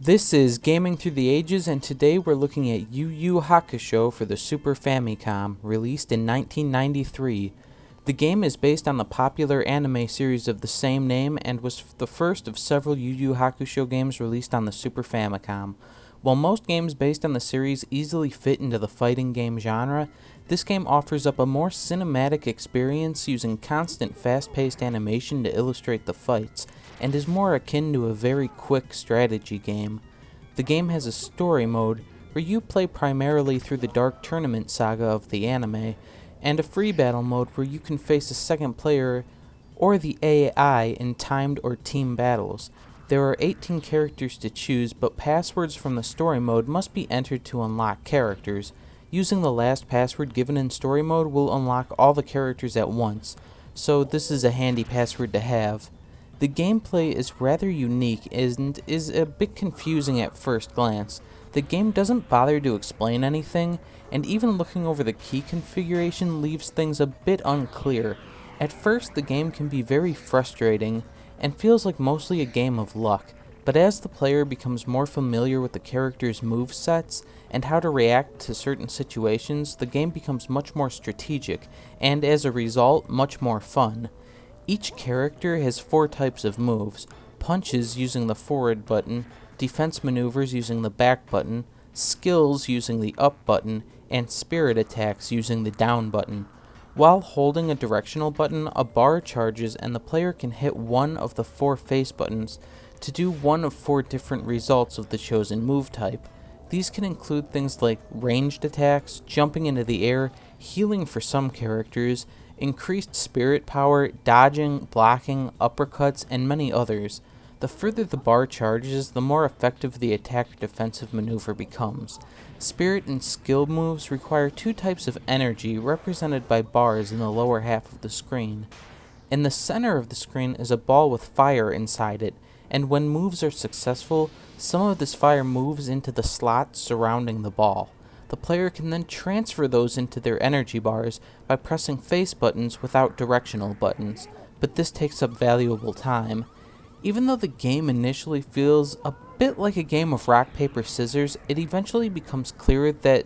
This is Gaming Through the Ages, and today we're looking at Yu Yu Hakusho for the Super Famicom, released in 1993. The game is based on the popular anime series of the same name and was the first of several Yu Yu Hakusho games released on the Super Famicom. While most games based on the series easily fit into the fighting game genre, this game offers up a more cinematic experience using constant fast-paced animation to illustrate the fights, and is more akin to a very quick strategy game. The game has a story mode, where you play primarily through the Dark Tournament saga of the anime, and a free battle mode where you can face a second player or the AI in timed or team battles. There are 18 characters to choose, but passwords from the story mode must be entered to unlock characters. Using the last password given in story mode will unlock all the characters at once, so this is a handy password to have. The gameplay is rather unique and is a bit confusing at first glance. The game doesn't bother to explain anything, and even looking over the key configuration leaves things a bit unclear. At first, the game can be very frustrating, and feels like mostly a game of luck, but as the player becomes more familiar with the character's movesets and how to react to certain situations, the game becomes much more strategic, and as a result, much more fun. Each character has 4 types of moves: punches using the forward button, defense maneuvers using the back button, skills using the up button, and spirit attacks using the down button. While holding a directional button, a bar charges and the player can hit one of the 4 face buttons to do one of 4 different results of the chosen move type. These can include things like ranged attacks, jumping into the air, healing for some characters, increased spirit power, dodging, blocking, uppercuts, and many others. The further the bar charges, the more effective the attack or defensive maneuver becomes. Spirit and skill moves require 2 types of energy represented by bars in the lower half of the screen. In the center of the screen is a ball with fire inside it, and when moves are successful, some of this fire moves into the slots surrounding the ball. The player can then transfer those into their energy bars by pressing face buttons without directional buttons, but this takes up valuable time. Even though the game initially feels a bit like a game of rock, paper, scissors, it eventually becomes clear that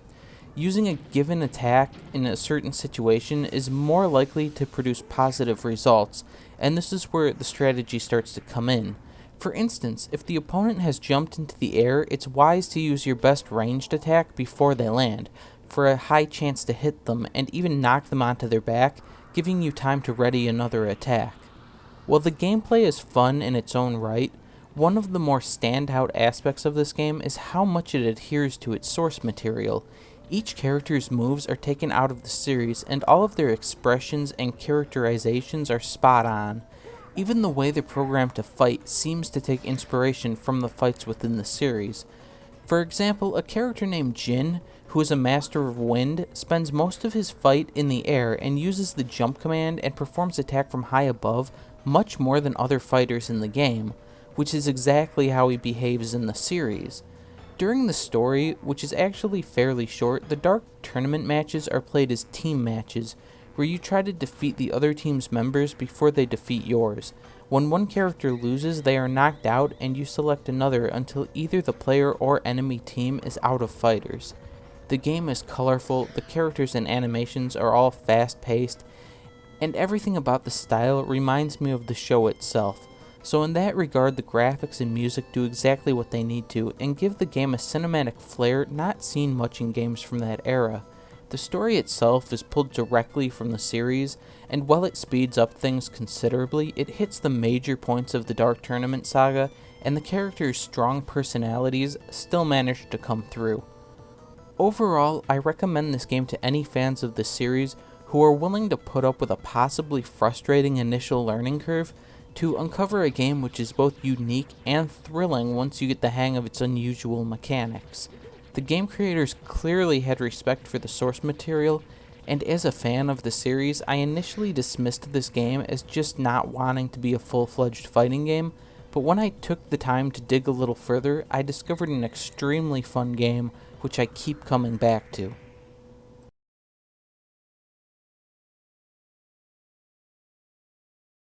using a given attack in a certain situation is more likely to produce positive results, and this is where the strategy starts to come in. For instance, if the opponent has jumped into the air, it's wise to use your best ranged attack before they land, for a high chance to hit them and even knock them onto their back, giving you time to ready another attack. While the gameplay is fun in its own right, one of the more standout aspects of this game is how much it adheres to its source material. Each character's moves are taken out of the series, and all of their expressions and characterizations are spot on. Even the way they're programmed to fight seems to take inspiration from the fights within the series. For example, a character named Jin, who is a master of wind, spends most of his fight in the air and uses the jump command and performs attack from high above much more than other fighters in the game, which is exactly how he behaves in the series. During the story, which is actually fairly short, the Dark Tournament matches are played as team matches, where you try to defeat the other team's members before they defeat yours. When one character loses, they are knocked out, and you select another until either the player or enemy team is out of fighters. The game is colorful, the characters and animations are all fast-paced, and everything about the style reminds me of the show itself. So in that regard, the graphics and music do exactly what they need to, and give the game a cinematic flair not seen much in games from that era. The story itself is pulled directly from the series, and while it speeds up things considerably, it hits the major points of the Dark Tournament saga, and the characters' strong personalities still manage to come through. Overall, I recommend this game to any fans of the series who are willing to put up with a possibly frustrating initial learning curve to uncover a game which is both unique and thrilling once you get the hang of its unusual mechanics. The game creators clearly had respect for the source material, and as a fan of the series, I initially dismissed this game as just not wanting to be a full-fledged fighting game, but when I took the time to dig a little further, I discovered an extremely fun game which I keep coming back to.